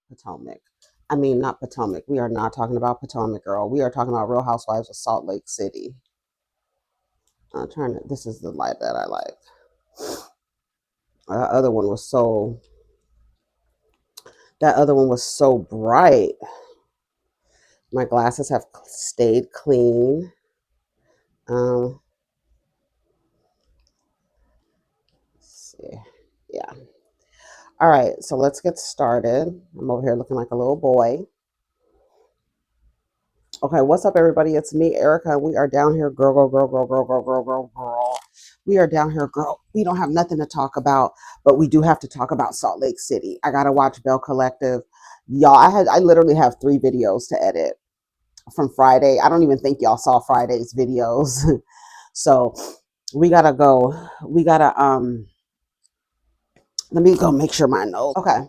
Potomac. I mean, not Potomac. We are not talking about Potomac, girl. We are talking about Real Housewives of Salt Lake City. I'm trying to. This is the light that I like. That other one was so. That other one was so bright. My glasses have stayed clean. Um, let's see. Yeah. All right. So let's get started. I'm over here looking like a little boy. Okay, what's up, everybody? It's me, Erica. We are down here, girl, girl, girl, girl, girl, girl, girl, girl, girl. We are down here, girl. We don't have nothing to talk about, but we do have to talk about Salt Lake City. I gotta watch Bell Collective, y'all. I literally have 3 videos to edit from Friday. I don't even think y'all saw Friday's videos, so we gotta go. We gotta Let me go make sure my notes. Okay.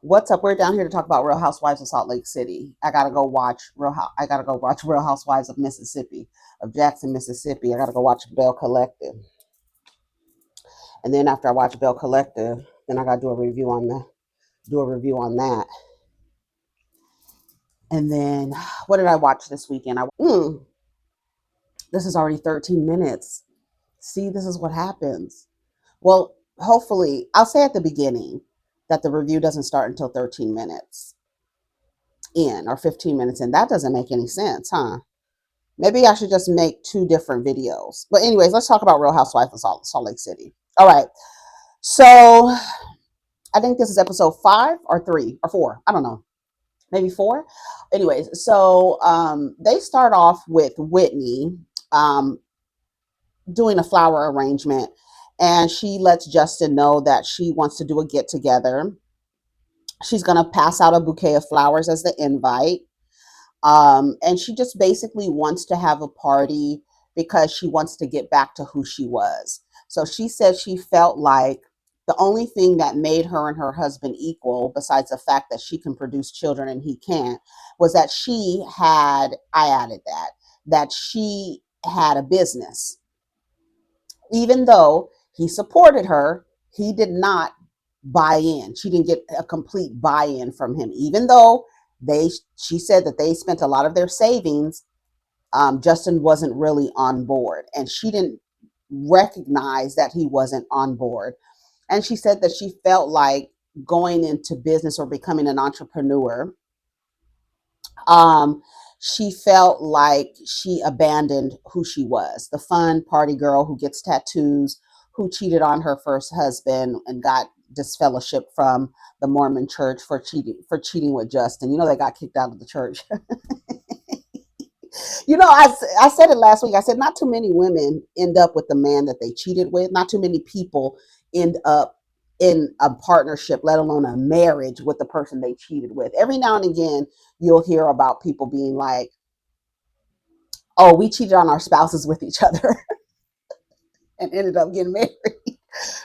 What's up? We're down here to talk about Real Housewives of Salt Lake City. I gotta go watch Real Housewives of Mississippi, of Jackson, Mississippi. I gotta go watch Bell Collective, and then after I watch Bell Collective, then I gotta do a review on that. And then what did I watch this weekend? This is already 13 minutes. See, this is what happens. Well, hopefully, I'll say at the beginning that the review doesn't start until 13 minutes in or 15 minutes in. That doesn't make any sense, huh? Maybe I should just make 2 different videos. But anyways, let's talk about Real Housewives of Salt Lake City. All right. So I think this is episode 5 or 3 or 4. I don't know. Maybe 4. Anyways, so they start off with Whitney doing a flower arrangement. And she lets Justin know that she wants to do a get together. She's going to pass out a bouquet of flowers as the invite. And she just basically wants to have a party because she wants to get back to who she was. So she said she felt like the only thing that made her and her husband equal, besides the fact that she can produce children and he can't, was that I added that she had a business. Even though he supported her, he did not buy in. She didn't get a complete buy-in from him, even though she said that they spent a lot of their savings. Justin wasn't really on board, and she didn't recognize that he wasn't on board. And she said that she felt like going into business or becoming an entrepreneur, she felt like she abandoned who she was, the fun party girl who gets tattoos, who cheated on her first husband and got disfellowship from the Mormon church for cheating with Justin. They got kicked out of the church. I said it last week. I said not too many women end up with the man that they cheated with. Not too many people end up in a partnership, let alone a marriage, with the person they cheated with. Every now and again, you'll hear about people being like, oh, we cheated on our spouses with each other and ended up getting married.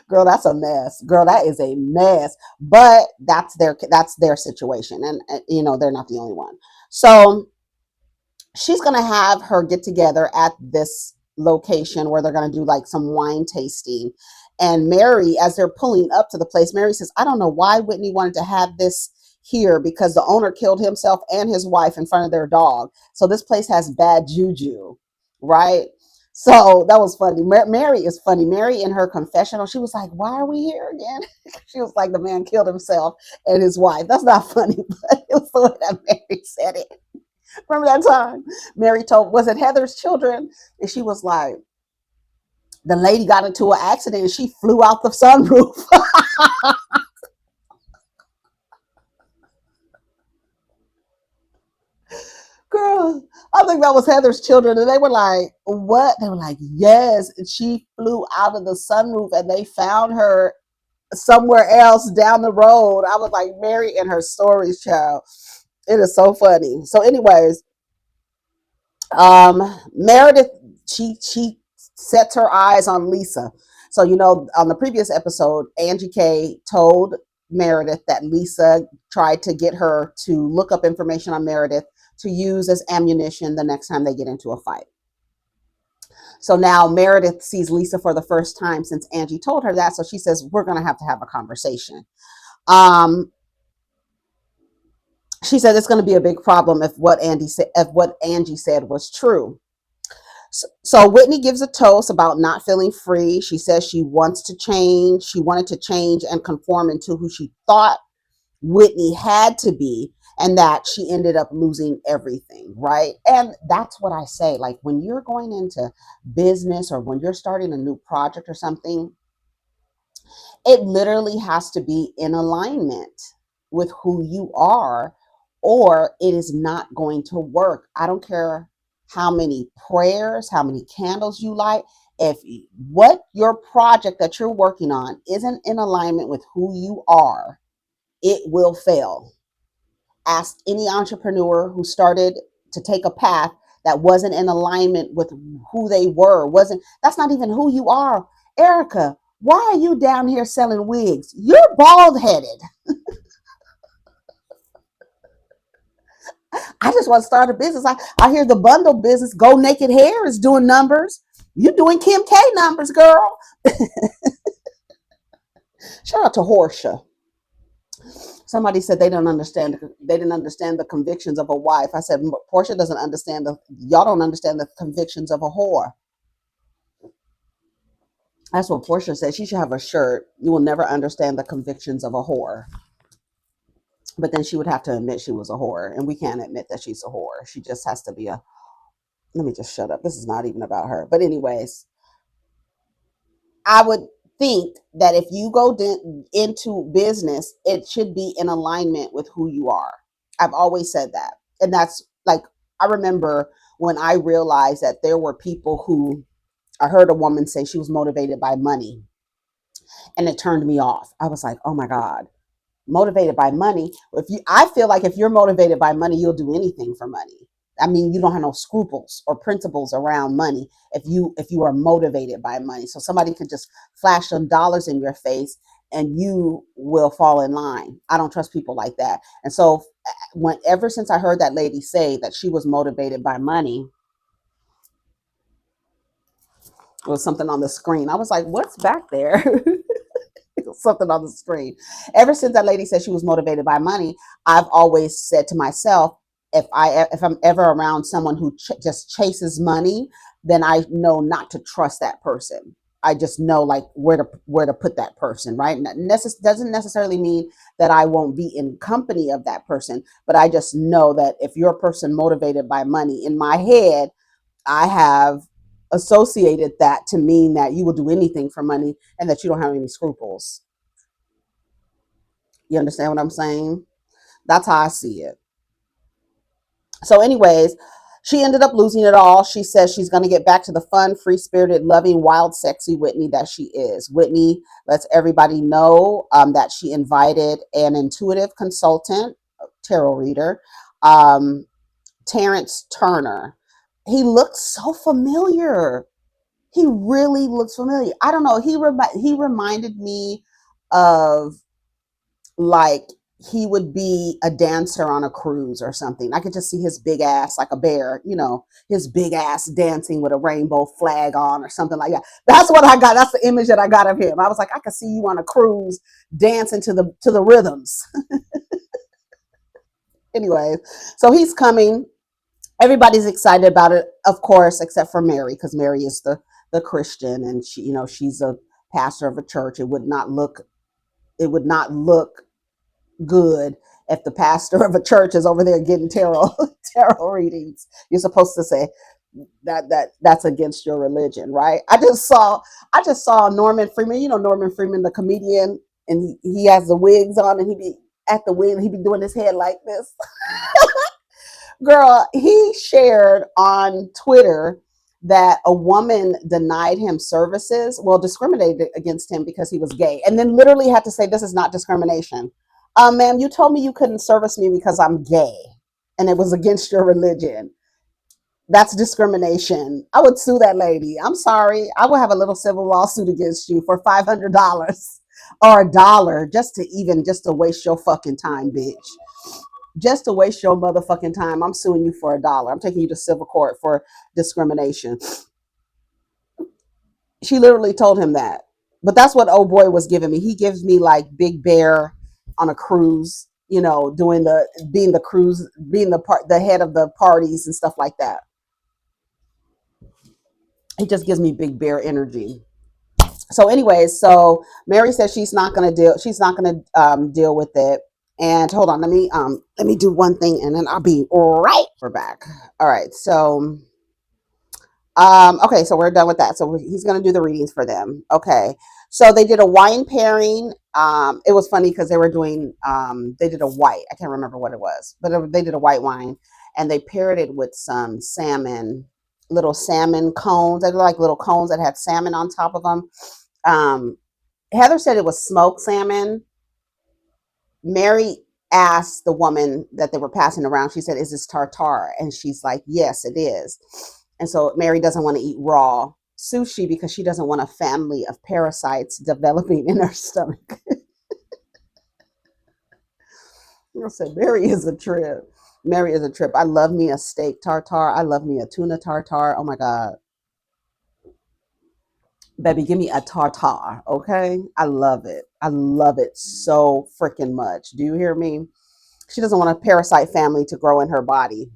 Girl, that's a mess. Girl, that is a mess. But that's their situation. And they're not the only one. So she's going to have her get together at this location where they're going to do like some wine tasting. And Mary, as they're pulling up to the place, Mary says, I don't know why Whitney wanted to have this here, because the owner killed himself and his wife in front of their dog. So this place has bad juju, right? So that was funny. Mary is funny. Mary, in her confessional, she was like, why are we here again? She was like, the man killed himself and his wife. That's not funny, but it was the way that Mary said it. Remember that time Mary told, was it Heather's children? And she was like, the lady got into an accident and she flew out the sunroof. Girl, I think that was Heather's children. And they were like, what? They were like, yes. And she flew out of the sunroof and they found her somewhere else down the road. I was like, Mary and her stories, child. It is so funny. So, anyways, Meredith, she sets her eyes on Lisa. So on the previous episode, Angie K told Meredith that Lisa tried to get her to look up information on Meredith to use as ammunition the next time they get into a fight. So now Meredith sees Lisa for the first time since Angie told her that. So she says, we're going to have a conversation. She said it's going to be a big problem if what Angie said was true. So Whitney gives a toast about not feeling free. She says she wants to change. She wanted to change and conform into who she thought Whitney had to be, and that she ended up losing everything, right? And that's what I say. Like when you're going into business or when you're starting a new project or something, it literally has to be in alignment with who you are, or it is not going to work. I don't care how many prayers, how many candles you light. If what your project that you're working on isn't in alignment with who you are, it will fail. Ask any entrepreneur who started to take a path that wasn't in alignment with who they were. Wasn't That's not even who you are. Erica, why are you down here selling wigs? You're bald headed. I just want to start a business. I hear the bundle business, Go Naked Hair, is doing numbers. You're doing Kim K numbers, girl. Shout out to Horsha. Somebody said they didn't understand the convictions of a wife. I said Portia doesn't understand y'all don't understand the convictions of a whore. That's what Portia said. She should have a shirt. You will never understand the convictions of a whore. But then she would have to admit she was a whore, and we can't admit that she's a whore. She just has to be a. Let me just shut up. This is not even about her. But anyways, I would think that if you go into business, it should be in alignment with who you are. I've always said that. And that's like, I remember when I realized that there were people who, I heard a woman say she was motivated by money, and it turned me off. I was like, oh my God, motivated by money. I feel like if you're motivated by money, you'll do anything for money. I mean, you don't have no scruples or principles around money if you are motivated by money. So somebody could just flash some dollars in your face and you will fall in line. I don't trust people like that. And so ever since I heard that lady say that she was motivated by money, it was something on the screen. I was like, what's back there? Something on the screen. Ever since that lady said she was motivated by money, I've always said to myself, if I'm ever around someone who just chases money, then I know not to trust that person. I just know like where to put that person, right? Doesn't necessarily mean that I won't be in company of that person, but I just know that if you're a person motivated by money, in my head, I have associated that to mean that you will do anything for money and that you don't have any scruples. You understand what I'm saying? That's how I see it. So, anyways, she ended up losing it all. She says she's going to get back to the fun, free spirited, loving, wild, sexy Whitney that she is. Whitney lets everybody know that she invited an intuitive consultant, tarot reader, um, Terrence Turner. He looked so familiar. He really looks familiar. I don't know. He reminded me of, like, he would be a dancer on a cruise or something. I could just see his big ass like a bear, his big ass dancing with a rainbow flag on or something like that. That's what I got. That's the image that I got of him. I was like, I could see you on a cruise dancing to the rhythms. Anyway, so he's coming. Everybody's excited about it, of course, except for Mary, because Mary is the Christian, and she's a pastor of a church. It would not look good if the pastor of a church is over there getting tarot readings. You're supposed to say that's against your religion, right? I just saw Norman Freeman. Norman Freeman, the comedian, and he has the wigs on, and he be at the wig, he be doing his head like this. Girl, he shared on Twitter that a woman denied him services, well, discriminated against him because he was gay, and then literally had to say, this is not discrimination. Ma'am, you told me you couldn't service me because I'm gay and it was against your religion. That's discrimination. I would sue that lady. I'm sorry. I will have a little civil lawsuit against you for $500 or $1 just to waste your fucking time, bitch. Just to waste your motherfucking time. I'm suing you for $1. I'm taking you to civil court for discrimination. She literally told him that. But that's what old boy was giving me. He gives me like Big Bear on a cruise. doing being the cruise, being the head of the parties and stuff like that. He just gives me big bear energy. So anyways, so Mary says she's not gonna deal with it. And hold on, let me do one thing and then I'll be right. We're back. All right, so okay, so we're done with that. So he's gonna do the readings for them. Okay. So they did a wine pairing. It was funny because they were doing they did a white, I can't remember what it was, but they did a white wine and they paired it with some salmon, little salmon cones. They were like little cones that had salmon on top of them. um, Heather said it was smoked salmon. Mary asked the woman that they were passing around, she said, "Is this tartare?" And she's like, "Yes, it is." And so Mary doesn't want to eat raw sushi because she doesn't want a family of parasites developing in her stomach. I said, Mary is a trip. Mary is a trip. I love me a steak tartare. I love me a tuna tartare. Oh my God. Baby, give me a tartare, okay? I love it. I love it so freaking much. Do you hear me? She doesn't want a parasite family to grow in her body.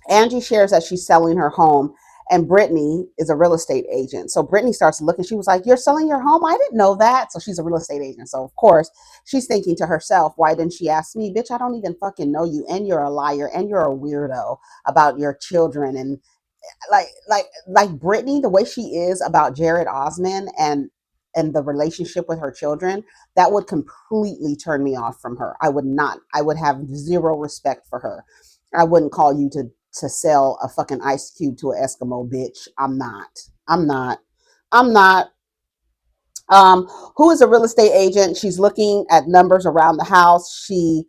Angie shares that she's selling her home, and Brittany is a real estate agent. So Brittany starts looking. She was like, "You're selling your home? I didn't know that." So she's a real estate agent. So of course she's thinking to herself, "Why didn't she ask me? Bitch, I don't even fucking know you, and you're a liar, and you're a weirdo about your children." And like Brittany, the way she is about Jared Osman and the relationship with her children, that would completely turn me off from her. I would not. I would have zero respect for her. I wouldn't call you to sell a fucking ice cube to an Eskimo, bitch. I'm not. I'm not. I'm not. um, who is a real estate agent. She's looking at numbers around the house. She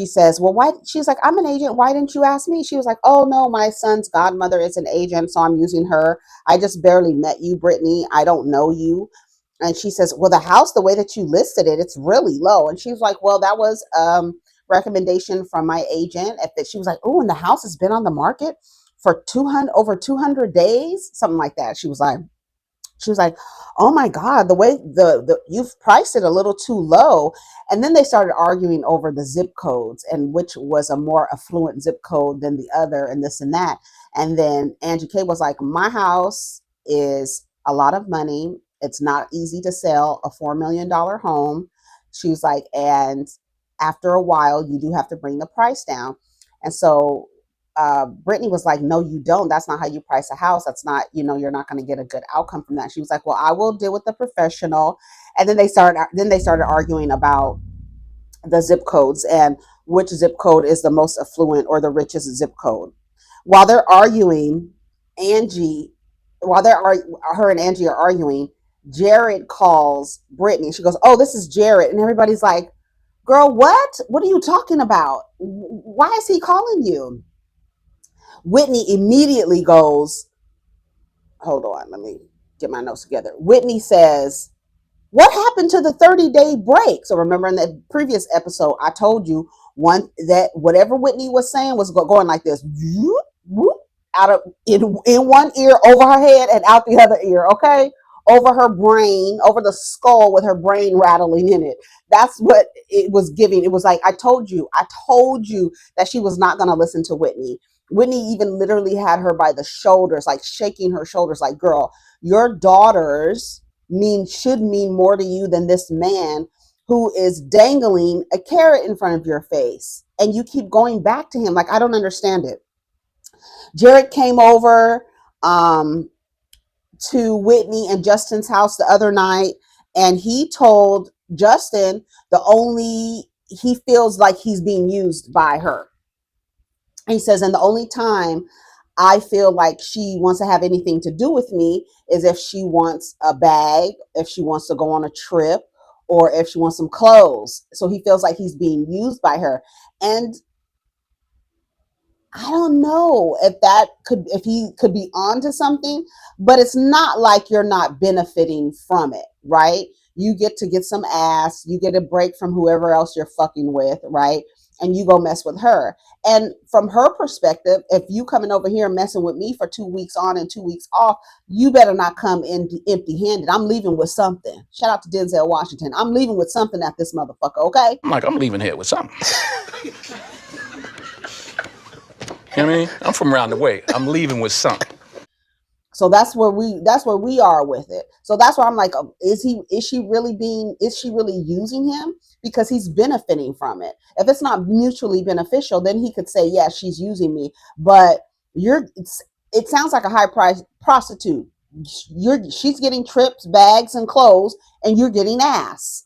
says, "Well, why?" She's like, "I'm an agent. Why didn't you ask me?" She was like, "Oh no, my son's godmother is an agent, so I'm using her. I just barely met you, Brittany. I don't know you." And she says, "Well, the house, the way that you listed it, it's really low." And she was like, "Well, that was recommendation from my agent." If it, she was like, "Oh, and the house has been on the market for 200 over 200 days, something like that." She was like, "Oh my God, the way the you've priced it a little too low." And then they started arguing over the zip codes and which was a more affluent zip code than the other and this and that. And then Angie K was like, "My house is a lot of money. It's not easy to sell a $4 million home." She was like, "And after a while, you do have to bring the price down." And so Brittany was like, "No, you don't. That's not how you price a house. That's not, you're not going to get a good outcome from that." She was like, "Well, I will deal with the professional." And then they started arguing about the zip codes and which zip code is the most affluent or the richest zip code. While they're arguing, Angie, while her and Angie are arguing, Jared calls Brittany. She goes, "Oh, this is Jared," and everybody's like, "Girl, what? What are you talking about? Why is he calling you?" Whitney immediately goes, "Hold on, let me get my notes together." Whitney says, "What happened to the 30-day break?" So remember in the previous episode, I told you one that whatever Whitney was saying was going like this, whoop, whoop, out of in one ear over her head and out the other ear, okay? Over her brain, over the skull with her brain rattling in it. That's what it was giving. It was like, I told you that she was not going to listen to Whitney. Whitney even literally had her by the shoulders, like shaking her shoulders, like, "Girl, your daughters should mean more to you than this man who is dangling a carrot in front of your face and you keep going back to him. Like, I don't understand it." Jared came over um, to Whitney and Justin's house the other night, and he told Justin he feels like he's being used by her. He says, "And the only time I feel like she wants to have anything to do with me is if she wants a bag, if she wants to go on a trip, or if she wants some clothes." So he feels like he's being used by her. And I don't know if he could be onto something, but it's not like you're not benefiting from it, right? You get to get some ass, you get a break from whoever else you're fucking with, right? and you go mess with her. And from her perspective, if you coming over here messing with me for 2 weeks on and 2 weeks off, you better not come in empty handed. I'm leaving with something. Shout out to Denzel Washington. I'm leaving with something at this motherfucker, okay? I'm like, I'm leaving here with something. You know what I mean? I'm from around the way. I'm leaving with something. So that's where we are with it. So that's why I'm like, is she really using him? Because he's benefiting from it. If it's not mutually beneficial, then he could say, yeah, she's using me. But it sounds like a high price prostitute. She's getting trips, bags, and clothes, and you're getting ass.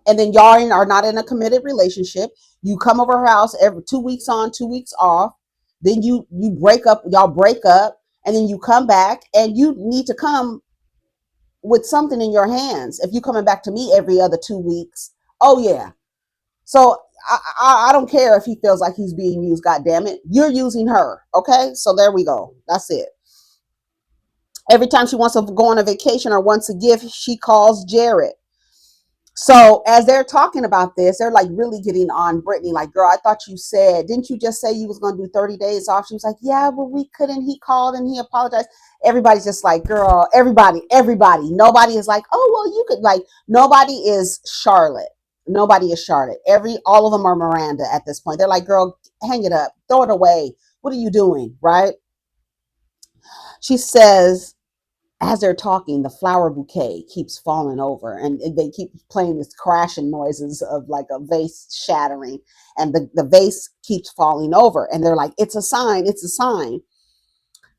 And then y'all are not in a committed relationship. You come over her house every 2 weeks on, 2 weeks off. Then you break up, y'all break up, and then you come back, and you need to come with something in your hands. If you coming back to me every other 2 weeks, oh yeah. So I don't care if he feels like he's being used. God damn it, you're using her. Okay, so there we go. That's it. Every time she wants to go on a vacation or wants a gift, she calls Jared. So as they're talking about this, they're like really getting on Brittany, like, girl, I thought you said, didn't you just say you was going to do 30 days off? She was like, yeah, but we couldn't. He called and he apologized. Everybody's just like, girl, everybody. Nobody is like, oh, well, you could, like, nobody is Charlotte. Nobody is Charlotte. All of them are Miranda at this point. They're like, girl, hang it up, throw it away. What are you doing? Right? She says, as they're talking, the flower bouquet keeps falling over, and they keep playing this crashing noises of like a vase shattering, and the vase keeps falling over, and they're like, it's a sign, it's a sign.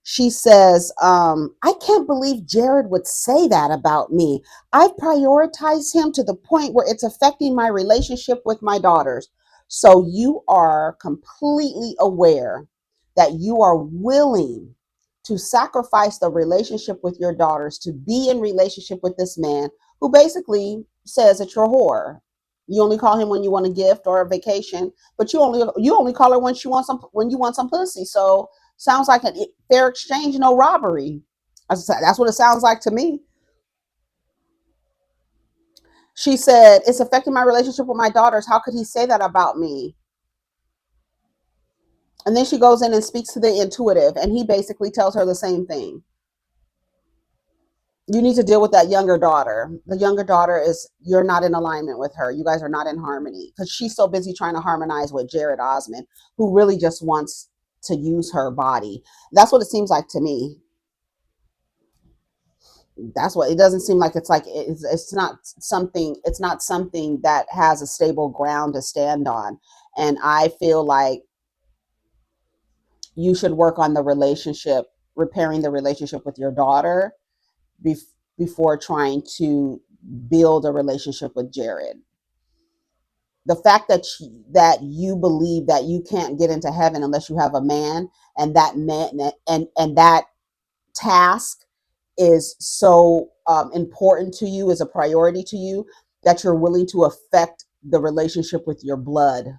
She says, I can't believe Jared would say that about me. I've prioritized him to the point where it's affecting my relationship with my daughters. So you are completely aware that you are willing to sacrifice the relationship with your daughters to be in relationship with this man who basically says that you're a whore. You only call him when you want a gift or a vacation, but you only call her when you want some pussy. So sounds like a fair exchange, no robbery. That's what it sounds like to me. She said, it's affecting my relationship with my daughters. How could he say that about me? And then she goes in and speaks to the intuitive, and he basically tells her the same thing. You need to deal with that younger daughter. The younger daughter you're not in alignment with her. You guys are not in harmony because she's so busy trying to harmonize with Jared Osmond, who really just wants to use her body. That's what it seems like to me. That's what it doesn't seem like. It's not something that has a stable ground to stand on. And I feel like you should work on the relationship, repairing the relationship with your daughter before trying to build a relationship with Jared. The fact that you believe that you can't get into heaven unless you have a man, and that man and that task is so important to you, is a priority to you, that you're willing to affect the relationship with your blood,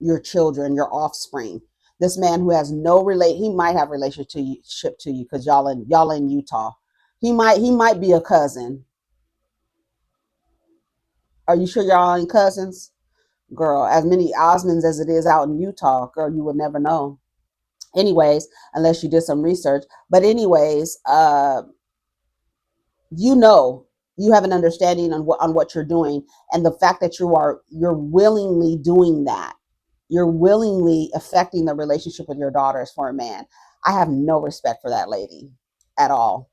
your children, your offspring. This man who has no he might have relationship to you because y'all in Utah. He might be a cousin. Are you sure y'all ain't cousins? Girl, as many Osmonds as it is out in Utah, girl, you would never know. Anyways, unless you did some research. But anyways, you know, you have an understanding on what you're doing, and the fact that you're willingly doing that, you're willingly affecting the relationship with your daughters for a man. I have no respect for that lady at all.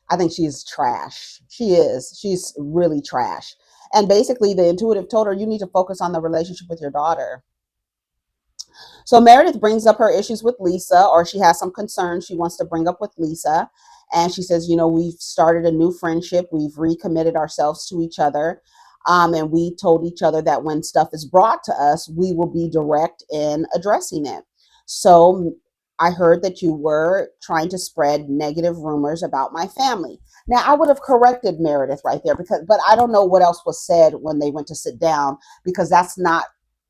I think she's trash. She's really trash. And basically the intuitive told her, you need to focus on the relationship with your daughter. So Meredith brings up her issues with Lisa, or she has some concerns she wants to bring up with Lisa. And she says, we've started a new friendship. We've recommitted ourselves to each other. And we told each other that when stuff is brought to us, we will be direct in addressing it. So I heard that you were trying to spread negative rumors about my family. Now, I would have corrected Meredith right there, but I don't know what else was said when they went to sit down, because that's not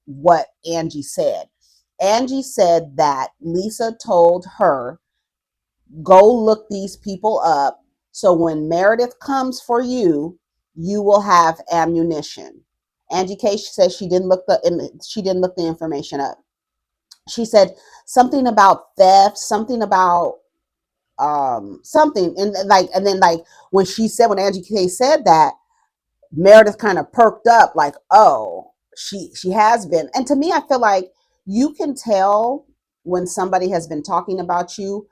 what Angie said. Angie said that Lisa told her, go look these people up. So when Meredith comes for you, you will have ammunition. Angie K says she didn't look the information up. She said something about theft, something about something, and then like when Angie K said that, Meredith kind of perked up, like, oh, she has been. And to me, I feel like you can tell when somebody has been talking about you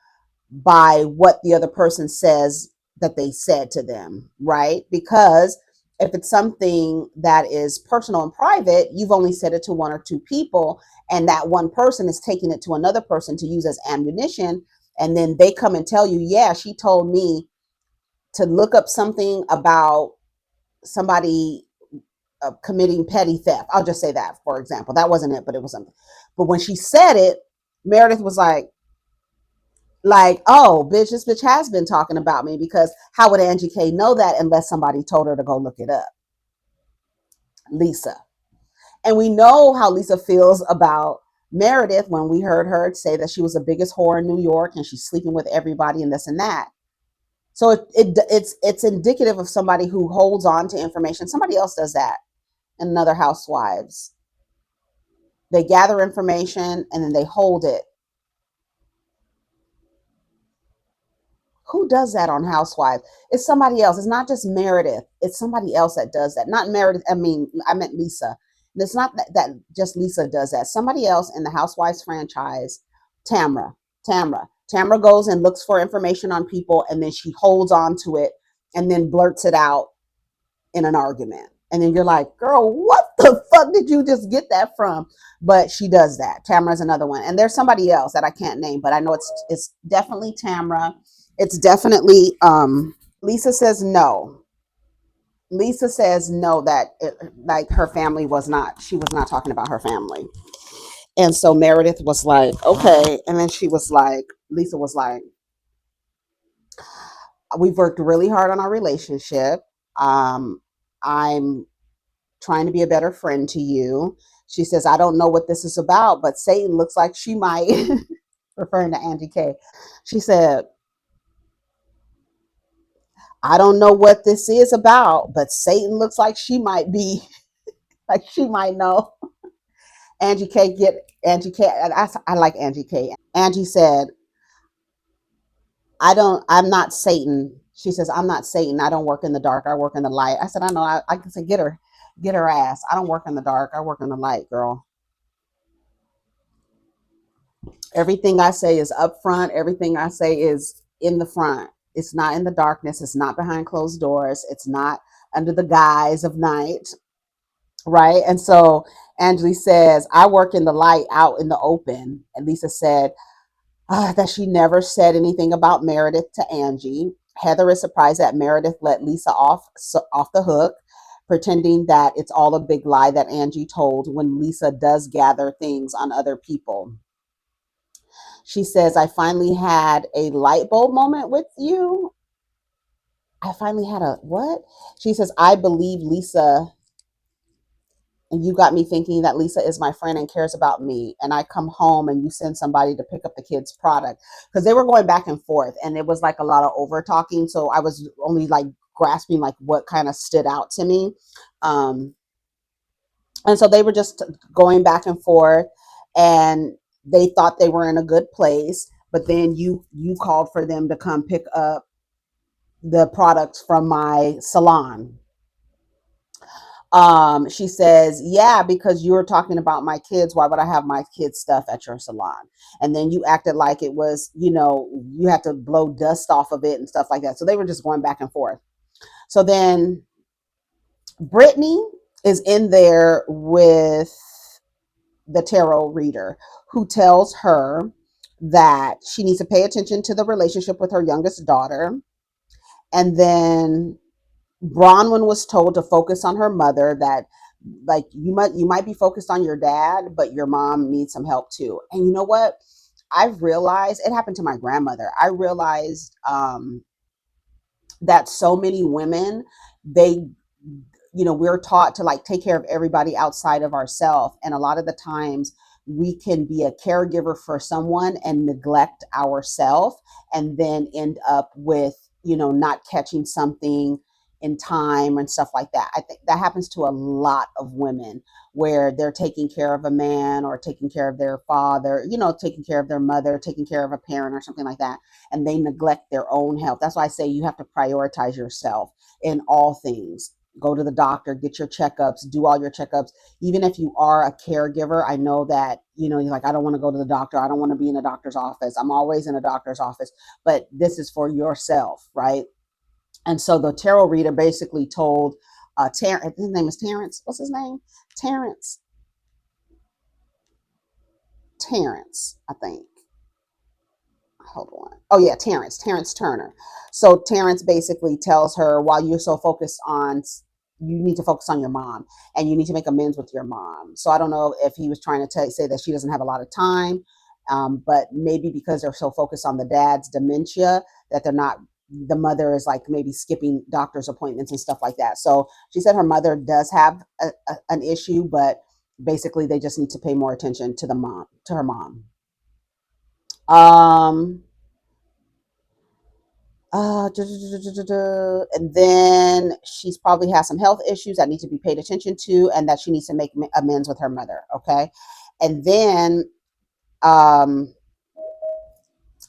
by what the other person says that they said to them, right? Because if it's something that is personal and private, you've only said it to one or two people, and that one person is taking it to another person to use as ammunition. And then they come and tell you, yeah, she told me to look up something about somebody committing petty theft. I'll just say that, for example. That wasn't it, but it was something. But when she said it, Meredith was like, oh, bitch, this bitch has been talking about me, because how would Angie K know that unless somebody told her to go look it up? Lisa. And we know how Lisa feels about Meredith when we heard her say that she was the biggest whore in New York and she's sleeping with everybody and this and that. So it's indicative of somebody who holds on to information. Somebody else does that in another Housewives. They gather information and then they hold it. Who does that on Housewives? It's somebody else. It's not just Meredith. It's somebody else that does that. Not Meredith. I meant Lisa. And it's not that just Lisa does that. Somebody else in the Housewives franchise, Tamra. Tamra goes and looks for information on people, and then she holds on to it and then blurts it out in an argument. And then you're like, girl, what the fuck did you just get that from? But she does that. Tamra's another one. And there's somebody else that I can't name, but I know it's definitely Tamra. It's definitely Lisa says no. Lisa says no, that like her family was not, she was not talking about her family. And so Meredith was like, okay. And then Lisa was like, we've worked really hard on our relationship. I'm trying to be a better friend to you. She says, I don't know what this is about, but Satan looks like she might, referring to Angie K. She said, I don't know what this is about, but Satan looks like she might be, like she might know. Angie K. I like Angie K. Angie said, I'm not Satan. She says, I'm not Satan. I don't work in the dark. I work in the light. I said, I know. I can say, get her ass. I don't work in the dark. I work in the light, girl. Everything I say is up front. Everything I say is in the front. It's not in the darkness. It's not behind closed doors. It's not under the guise of night. Right. And so Angela says, I work in the light out in the open. And Lisa said that she never said anything about Meredith to Angie. Heather is surprised that Meredith let Lisa off the hook, pretending that it's all a big lie that Angie told, when Lisa does gather things on other people. She says, I finally had a light bulb moment with you. I finally had a what? She says, I believe Lisa, and you got me thinking that Lisa is my friend and cares about me. And I come home and you send somebody to pick up the kid's product. Because they were going back and forth and it was like a lot of over talking. So I was only like grasping like what kind of stood out to me. Um, and so they were just going back and forth, and they thought they were in a good place. But then you called for them to come pick up the products from my salon. She says, yeah, because you were talking about my kids. Why would I have my kids' stuff at your salon? And then you acted like it was, you had to blow dust off of it and stuff like that. So they were just going back and forth. So then Brittany is in there with the tarot reader, who tells her that she needs to pay attention to the relationship with her youngest daughter. And then Bronwyn was told to focus on her mother, that like you might be focused on your dad, but your mom needs some help too. And you know what? I've realized it happened to my grandmother. I realized that so many women, they, we're taught to like take care of everybody outside of ourselves. And a lot of the times we can be a caregiver for someone and neglect ourselves, and then end up with, not catching something in time and stuff like that. I think that happens to a lot of women where they're taking care of a man or taking care of their father, taking care of their mother, taking care of a parent or something like that, and they neglect their own health. That's why I say you have to prioritize yourself in all things. Go to the doctor, get your checkups, do all your checkups. Even if you are a caregiver, I know that, you're like, I don't want to go to the doctor. I don't want to be in a doctor's office. I'm always in a doctor's office, but this is for yourself, right? And so the tarot reader basically told Terrence, his name is Terrence. What's his name? Terrence. Terrence, I think. Hold on. Oh yeah, Terrence Turner. So Terrence basically tells her, while you're so focused on, you need to focus on your mom and you need to make amends with your mom. So I don't know if he was trying to say that she doesn't have a lot of time, but maybe because they're so focused on the dad's dementia that they're not, the mother is like maybe skipping doctor's appointments and stuff like that. So she said her mother does have an issue, but basically they just need to pay more attention to her mom. Um, and then she's probably has some health issues that need to be paid attention to, and that she needs to make amends with her mother. Okay, and then um,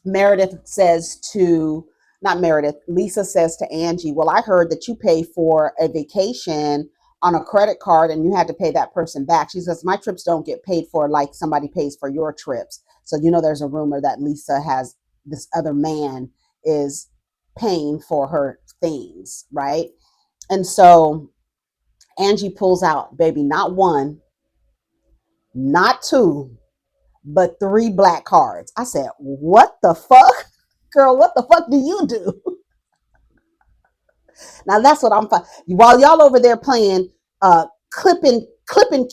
Meredith says to, not Meredith, Lisa says to Angie, well, I heard that you pay for a vacation on a credit card and you had to pay that person back. She says, my trips don't get paid for like somebody pays for your trips. So, there's a rumor that Lisa has this other man is paying for her things, right? And so Angie pulls out, baby, not one, not two, but three black cards. I said, what the fuck? Girl, what the fuck do you do? Now that's what I'm while y'all over there playing clipping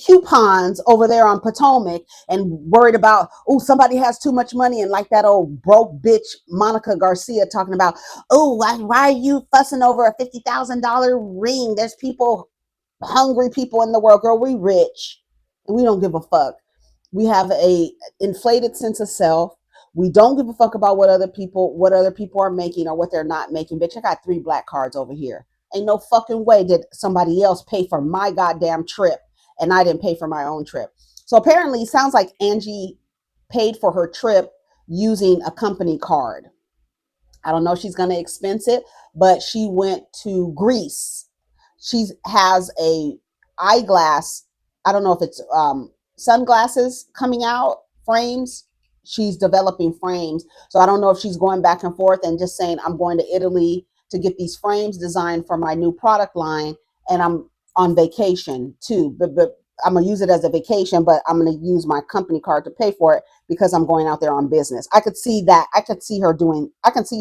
coupons over there on Potomac and worried about, oh, somebody has too much money, and like that old broke bitch Monica Garcia talking about, oh, why are you fussing over a $50,000 ring? There's hungry people in the world. Girl, we rich and we don't give a fuck. We have a inflated sense of self. We don't give a fuck about what other people are making or what they're not making. Bitch, I got three black cards over here. Ain't no fucking way did somebody else pay for my goddamn trip and I didn't pay for my own trip. So apparently it sounds like Angie paid for her trip using a company card. I don't know if she's going to expense it, but she went to Greece. She has a eyeglass. I don't know if it's sunglasses coming out, frames. She's developing frames. So I don't know if she's going back and forth and just saying, I'm going to Italy to get these frames designed for my new product line. And I'm on vacation too. But I'm going to use it as a vacation, but I'm going to use my company card to pay for it because I'm going out there on business. I could see that. I can see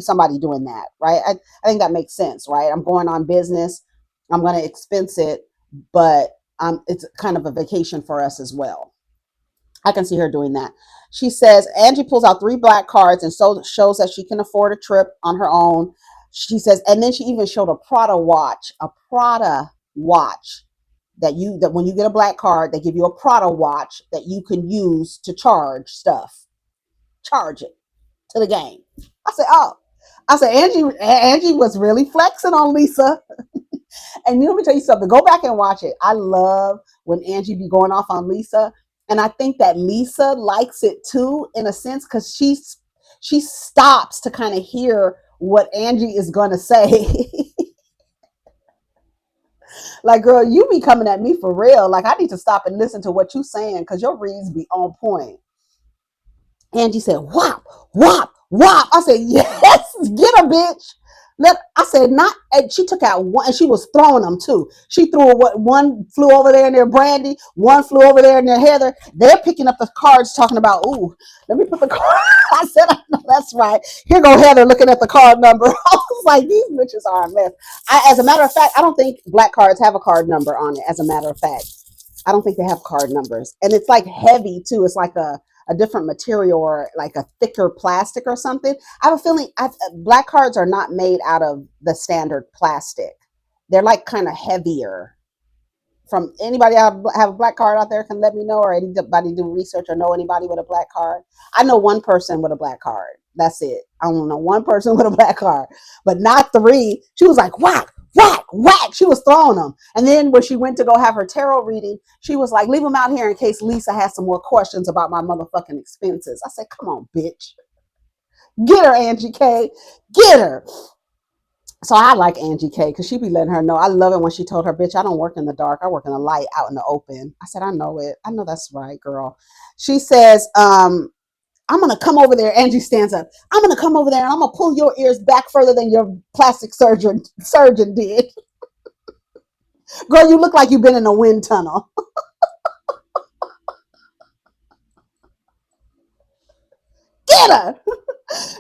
somebody doing that, right? I think that makes sense, right? I'm going on business. I'm going to expense it, but it's kind of a vacation for us as well. I can see her doing that. She says, Angie pulls out three black cards and so shows that she can afford a trip on her own. She says, and then she even showed a Prada watch that when you get a black card, they give you a Prada watch that you can use to charge it to the game. I said, Angie was really flexing on Lisa. And let me tell you something. Go back and watch it. I love when Angie be going off on Lisa. And I think that Lisa likes it too, in a sense, because she stops to kind of hear what Angie is going to say. Like, girl, you be coming at me for real. Like, I need to stop and listen to what you saying because your reads be on point. Angie said, whop, whop, whop. I said, yes, get her, bitch. I said, not, and she took out one, and she was throwing them too. She threw one flew over there near Brandy, one flew over there near Heather. They're picking up the cards talking about, ooh, let me put the card. I said, I know that's right. Here go Heather looking at the card number. I was like, these bitches are a mess. As a matter of fact, I don't think black cards have a card number on it, as a matter of fact. I don't think they have card numbers. And it's like heavy too. It's like a different material or like a thicker plastic or something. I have a feeling black cards are not made out of the standard plastic. They're like kind of heavier. From anybody have a black card out there can let me know, or anybody do research or know anybody with a black card. I know one person with a black card. That's it. I don't know one person with a black card, but not three. She was like, whop, whack, whack. She was throwing them. And then when she went to go have her tarot reading, she was like, leave them out here in case Lisa has some more questions about my motherfucking expenses. I said, come on, bitch. Get her, Angie K. Get her. So I like Angie K because she be letting her know. I love it when she told her, bitch, I don't work in the dark. I work in the light out in the open. I said, I know it. I know that's right, girl. She says, I'm going to come over there. Angie stands up. I'm going to come over there and I'm going to pull your ears back further than your plastic surgeon did. Girl, you look like you've been in a wind tunnel. Get her.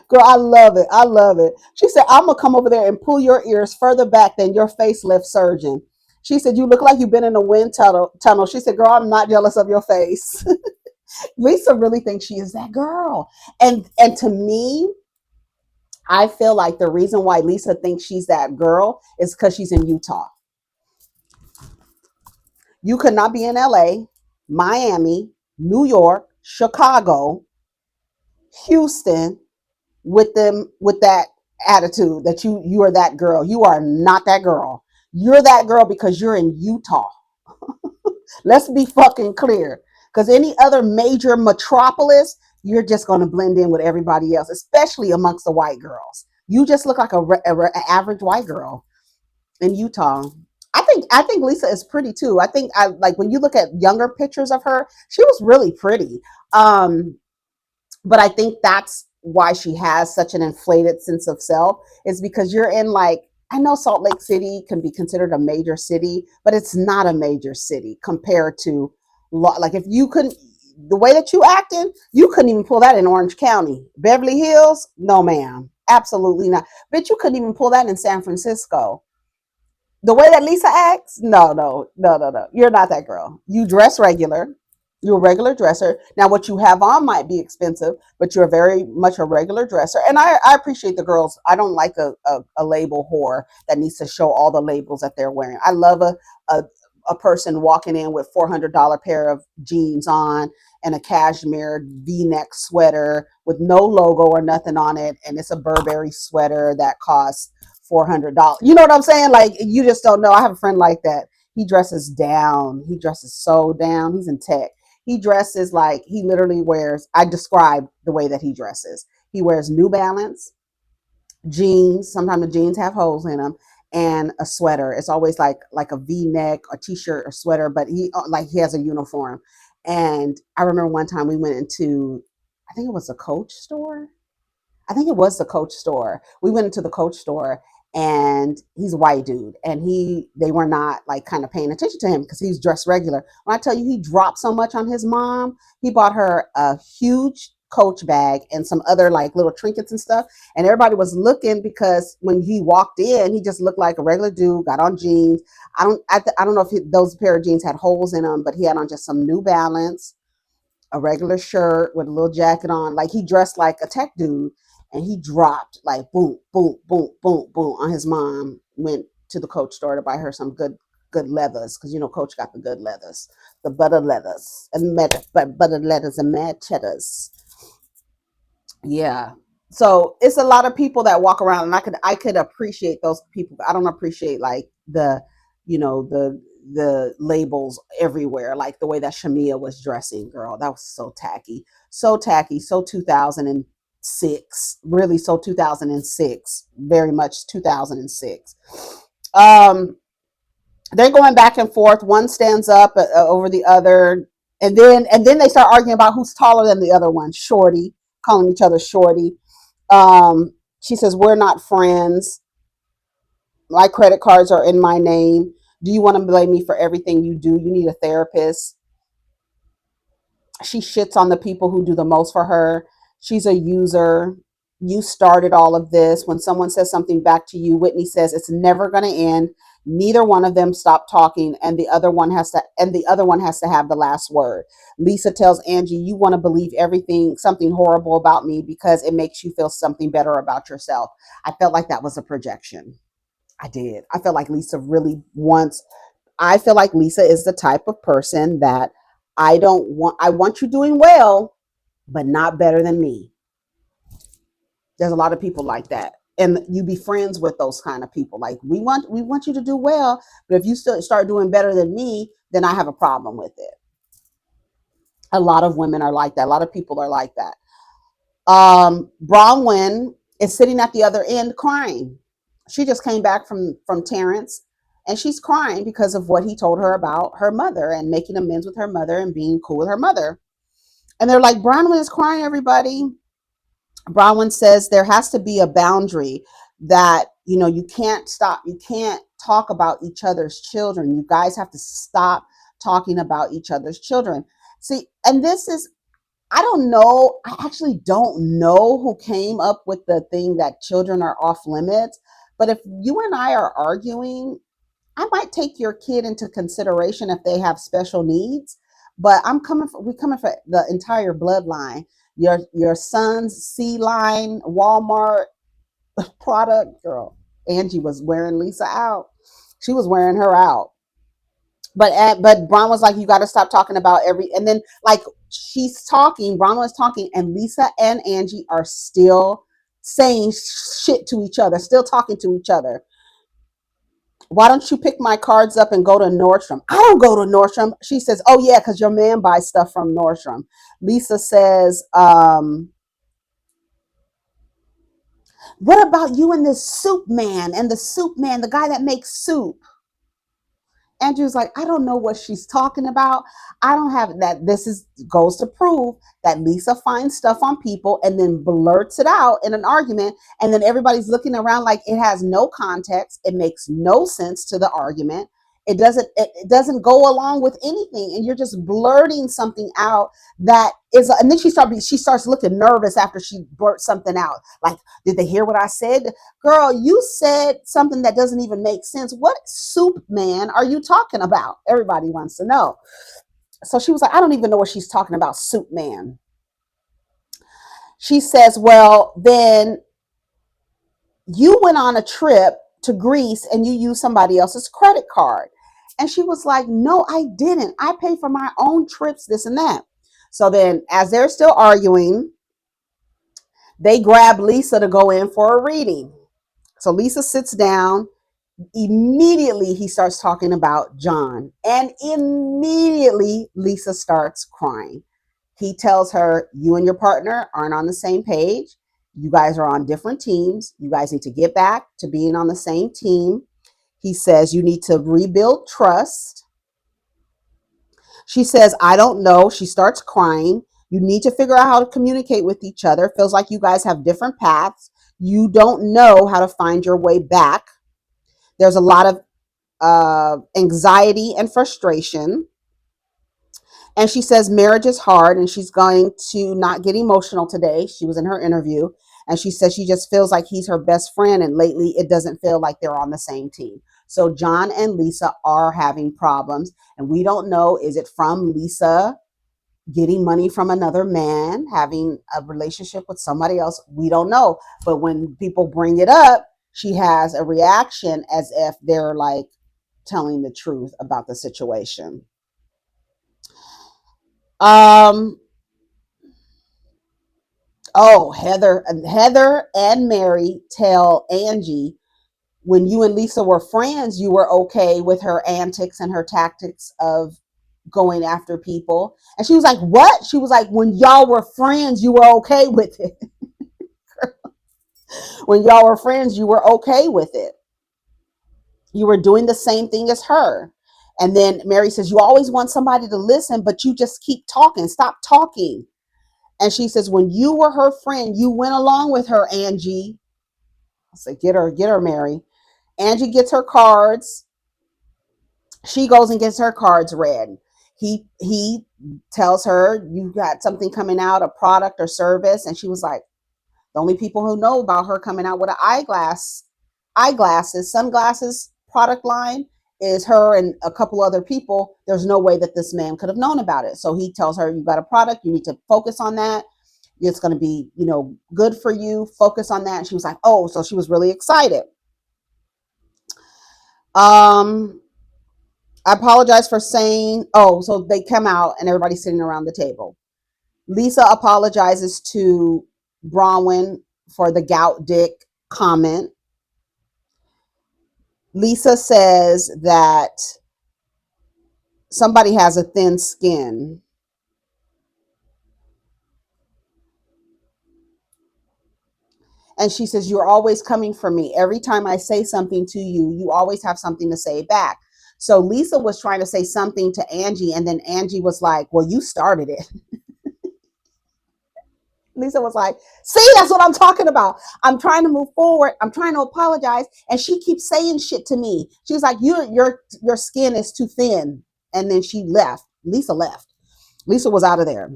Girl, I love it. I love it. She said, I'm going to come over there and pull your ears further back than your facelift surgeon. She said, you look like you've been in a wind tunnel. She said, girl, I'm not jealous of your face. Lisa really thinks she is that girl. And to me, I feel like the reason why Lisa thinks she's that girl is because she's in Utah. You could not be in LA, Miami, New York, Chicago, Houston with that attitude that you are that girl. You are not that girl. You're that girl because you're in Utah. Let's be fucking clear. Because any other major metropolis, you're just going to blend in with everybody else, especially amongst the white girls. You just look like a average white girl in Utah. I think Lisa is pretty too. I think I like when you look at younger pictures of her, she was really pretty. But I think that's why she has such an inflated sense of self is because you're in like I know Salt Lake City can be considered a major city, but it's not a major city compared to like if you couldn't the way that you acting, you couldn't even pull that in Orange County. Beverly Hills, no ma'am. Absolutely not. But you couldn't even pull that in San Francisco. The way that Lisa acts, no. You're not that girl. You dress regular. You're a regular dresser. Now, what you have on might be expensive, but you're very much a regular dresser. And I appreciate the girls. I don't like a label whore that needs to show all the labels that they're wearing. I love a, a person walking in with $400 pair of jeans on and a cashmere V-neck sweater with no logo or nothing on it. And it's a Burberry sweater that costs $400. You know what I'm saying? Like, you just don't know. I have a friend like that. He dresses down. He dresses so down. He's in tech. He dresses like he literally wears, I describe the way that he dresses. He wears New Balance, jeans. Sometimes the jeans have holes in them, and a sweater. It's always like a V-neck, a t-shirt, or sweater, but he has a uniform. And I remember one time we went into, I think it was a Coach store. I think it was the Coach store. We went into the Coach store and he's a white dude and they were not like kind of paying attention to him because he's dressed regular. When I tell you he dropped so much on his mom, he bought her a huge Coach bag and some other like little trinkets and stuff. And everybody was looking because when he walked in, he just looked like a regular dude, got on jeans. I don't know if those pair of jeans had holes in them, but he had on just some New Balance, a regular shirt with a little jacket on. Like he dressed like a tech dude, and he dropped like boom, boom, boom, boom, boom on his mom. Went to the Coach store to buy her some good leathers because Coach got the good leathers, the butter leathers and butter leathers and mad cheddars. Yeah. So it's a lot of people that walk around, and I could appreciate those people. I don't appreciate like the labels everywhere, like the way that Shamia was dressing. Girl, that was so tacky, so 2006, really, so 2006, very much 2006. Um, they're going back and forth. One stands up over the other, and then they start arguing about who's taller than the other one. Shorty, calling each other shorty. She says, we're not friends. My credit cards are in my name. Do you want to blame me for everything you do? You need a therapist. She shits on the people who do the most for her. She's a user. You started all of this. When someone says something back to you, Whitney says it's never going to end. Neither one of them stop talking, and the other one has to have the last word. Lisa tells Angie, you want to believe something horrible about me because it makes you feel something better about yourself. I felt like that was a projection. I did. I felt like Lisa really wants I feel like Lisa is the type of person that I want you doing well, but not better than me. There's a lot of people like that. and you be friends with those kind of people. Like we want you to do well, but if you still start doing better than me, then I have a problem with it. A lot of women are like that. A lot of people are like that. Bronwyn is sitting at the other end crying. She just came back from Terrence, and she's crying because of what he told her about her mother and making amends with her mother and being cool with her mother. And they're like, Bronwyn is crying, everybody. Bronwyn says there has to be a boundary, that you can't stop, you can't talk about each other's children. You guys have to stop talking about each other's children. See, and this is, I don't know, I actually don't know who came up with the thing that children are off limits, but if you and I are arguing, I might take your kid into consideration if they have special needs, but we coming for the entire bloodline. Your son's C line Walmart product, girl. Angie was wearing Lisa out. She was wearing her out. But Bron was like, you got to stop talking about every. And then like she's talking, Bron was talking, and Lisa and Angie are still saying shit to each other, still talking to each other. Why don't you pick my cards up and go to Nordstrom? I don't go to Nordstrom. She says, oh yeah, because your man buys stuff from Nordstrom. Lisa says, what about you and this soup man, and the soup man, the guy that makes soup? Andrew's like, I don't know what she's talking about. I don't have that. This is goes to prove that Lisa finds stuff on people and then blurts it out in an argument. And then everybody's looking around like it has no context. It makes no sense to the argument. It doesn't go along with anything. And you're just blurting something out that is, and then she starts looking nervous after she blurts something out. Like, did they hear what I said? Girl, you said something that doesn't even make sense. What soup man are you talking about? Everybody wants to know. So she was like, I don't even know what she's talking about, soup man. She says, well, then you went on a trip to Greece and you used somebody else's credit card. And she was like, no, I didn't. I pay for my own trips, this and that. So then as they're still arguing, they grab Lisa to go in for a reading. So Lisa sits down. Immediately he starts talking about John, and immediately Lisa starts crying. He tells her, you and your partner aren't on the same page. You guys are on different teams. You guys need to get back to being on the same team. He says you need to rebuild trust. She says, I don't know. She starts crying. You need to figure out how to communicate with each other. Feels like you guys have different paths. You don't know how to find your way back. There's a lot of anxiety and frustration. And she says marriage is hard and she's going to not get emotional today. She was in her interview and she says she just feels like he's her best friend, and lately it doesn't feel like they're on the same team. So John and Lisa are having problems, and we don't know, is it from Lisa getting money from another man, having a relationship with somebody else? We don't know. But when people bring it up, she has a reaction as if they're like telling the truth about the situation. Um, oh, Heather and Mary tell Angie, when you and Lisa were friends, you were okay with her antics and her tactics of going after people. And she was like, what? She was like, when y'all were friends, you were okay with it. When y'all were friends, you were okay with it. You were doing the same thing as her. And then Mary says, you always want somebody to listen, but you just keep talking. Stop talking. And she says, when you were her friend, you went along with her, Angie. I said, get her, Mary. Angie gets her cards. She goes and gets her cards read. He tells her, you got something coming out, a product or service. And she was like, the only people who know about her coming out with an eyeglasses, sunglasses product line is her and a couple other people. There's no way that this man could have known about it. So he tells her, you got a product, you need to focus on that. It's going to be, good for you. Focus on that. And she was like, oh, so she was really excited. I apologize for saying, oh, so they come out and everybody's sitting around the table. Lisa apologizes to Bronwyn for the gout dick comment. Lisa says that somebody has a thin skin. And she says, "You're always coming for me. Every time I say something to you, you always have something to say back." So Lisa was trying to say something to Angie, and then Angie was like, "Well, you started it." Lisa was like, "See, that's what I'm talking about. I'm trying to move forward. I'm trying to apologize, and she keeps saying shit to me." She was like, your skin is too thin." And then she left. Lisa left. Lisa was out of there.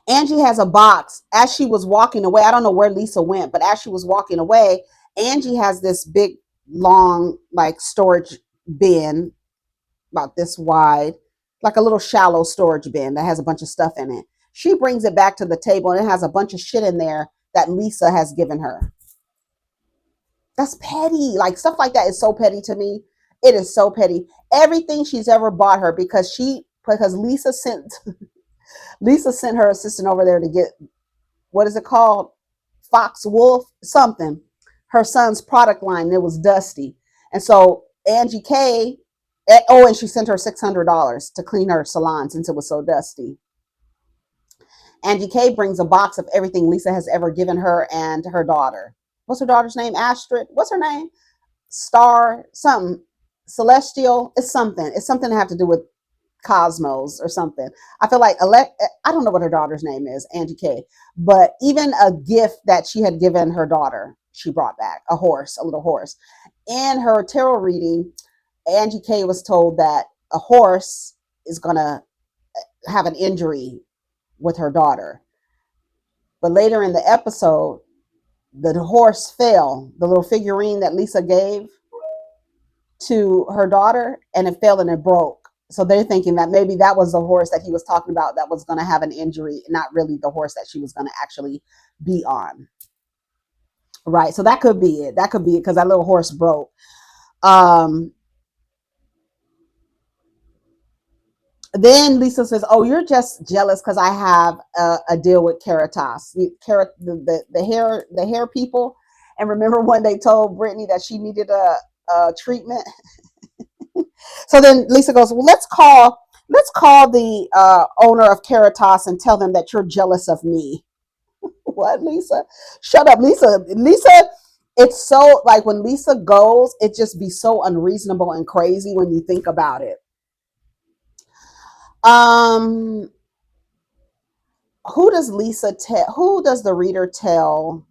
Angie has a box. As she was walking away, I don't know where Lisa went, but as she was walking away, Angie has this big, long, like storage bin about this wide, like a little shallow storage bin that has a bunch of stuff in it. She brings it back to the table and it has a bunch of shit in there that Lisa has given her. That's petty. Like stuff like that is so petty to me. It is so petty. Everything she's ever bought her because Lisa sent her assistant over there to get, what is it called? Fox Wolf something. Her son's product line. And it was dusty. And so Angie K, oh, and she sent her $600 to clean her salon since it was so dusty. Angie K brings a box of everything Lisa has ever given her and her daughter. What's her daughter's name? Astrid. What's her name? Star something. Celestial. It's something. It's something to have to do with Cosmos or something. I feel like I don't know what her daughter's name is, Angie K. But even a gift that she had given her daughter, she brought back a horse, a little horse. In her tarot reading, Angie K was told that a horse is gonna have an injury with her daughter. But later in the episode, the horse fell. The little figurine that Lisa gave to her daughter, and it fell and it broke. So they're thinking that maybe that was the horse that he was talking about that was going to have an injury, not really the horse that she was going to actually be on. Right. So that could be it. That could be it because that little horse broke. Um, then Lisa says, "Oh, you're just jealous because I have a deal with Caritas, the hair people." And remember when they told Brittany that she needed a treatment? So then Lisa goes, "Well, let's call the owner of Caritas and tell them that you're jealous of me." What, Lisa? Shut up, Lisa. Lisa, it's so like when Lisa goes, it just be so unreasonable and crazy when you think about it. Um, who does Lisa tell? Who does the reader tell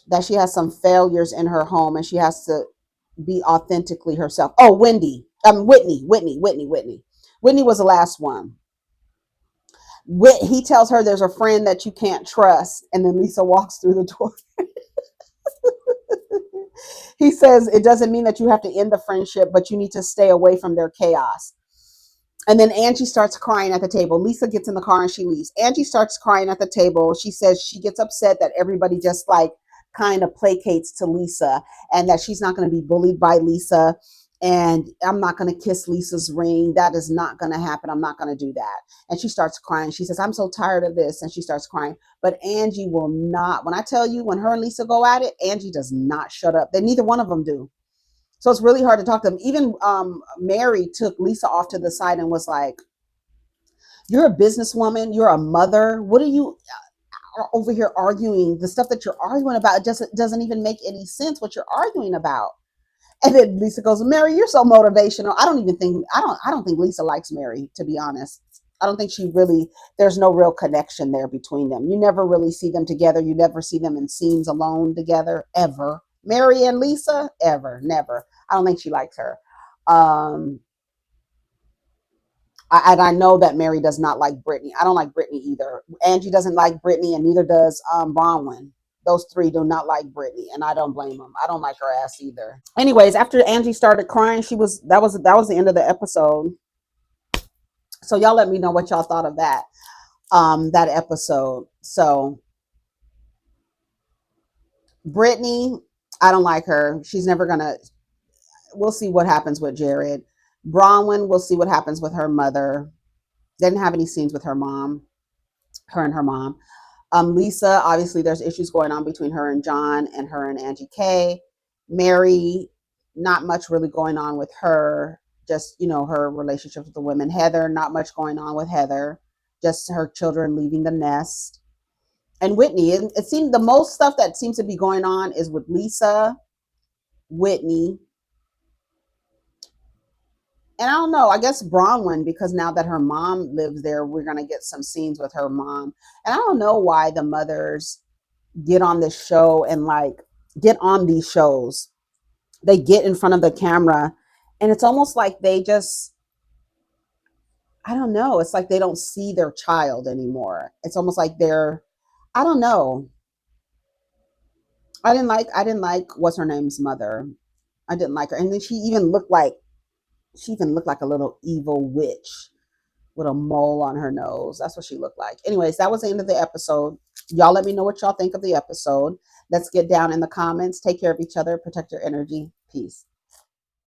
that she has some failures in her home and she has to be authentically herself? Oh, Whitney. Whitney was the last one. He tells her there's a friend that you can't trust, and then Lisa walks through the door. He says it doesn't mean that you have to end the friendship, but you need to stay away from their chaos. And then Angie starts crying at the table. Lisa gets in the car and she leaves. Angie starts crying at the table. She says she gets upset that everybody just like kind of placates to Lisa and that she's not going to be bullied by Lisa. And I'm not going to kiss Lisa's ring. That is not going to happen. I'm not going to do that. And she starts crying. She says, "I'm so tired of this." And she starts crying. But Angie will not. When I tell you, when her and Lisa go at it, Angie does not shut up. They neither one of them do. So it's really hard to talk to them. Even Mary took Lisa off to the side and was like, "You're a businesswoman. You're a mother. What are you over here arguing? The stuff that you're arguing about doesn't even make any sense. What you're arguing about." And then Lisa goes, "Mary, you're so motivational." I don't think Lisa likes Mary, to be honest. I don't think she really, there's no real connection there between them. You never really see them together. You never see them in scenes alone together, ever. Mary and Lisa, ever, never. I don't think she likes her. Um, and I know that Mary does not like Brittany. I don't like Brittany either. Angie doesn't like Brittany, and neither does Bronwyn. Those three do not like Brittany, and I don't blame them. I don't like her ass either. Anyways, after Angie started crying, that was the end of the episode. So y'all let me know what y'all thought of that episode. So Brittany, I don't like her. She's never gonna. We'll see what happens with Jared. Bronwyn, we'll see what happens with her mother. Didn't have any scenes with her mom, her and her mom. Lisa, obviously, there's issues going on between her and John and her and Angie K. Mary, not much really going on with her. Just, her relationship with the women. Heather, not much going on with Heather. Just her children leaving the nest. And Whitney, it seemed the most stuff that seems to be going on is with Lisa, Whitney, and I don't know, I guess Bronwyn, because now that her mom lives there, we're going to get some scenes with her mom. And I don't know why the mothers get on this show and like get on these shows. They get in front of the camera and it's almost like they just, I don't know, it's like they don't see their child anymore. It's almost like they're, I don't know. I didn't like what's her name's mother. I didn't like her. And then she even looked like a little evil witch with a mole on her nose. That's what she looked like. Anyways, that was the end of the episode. Y'all let me know what y'all think of the episode. Let's get down in the comments. Take care of each other. Protect your energy. Peace.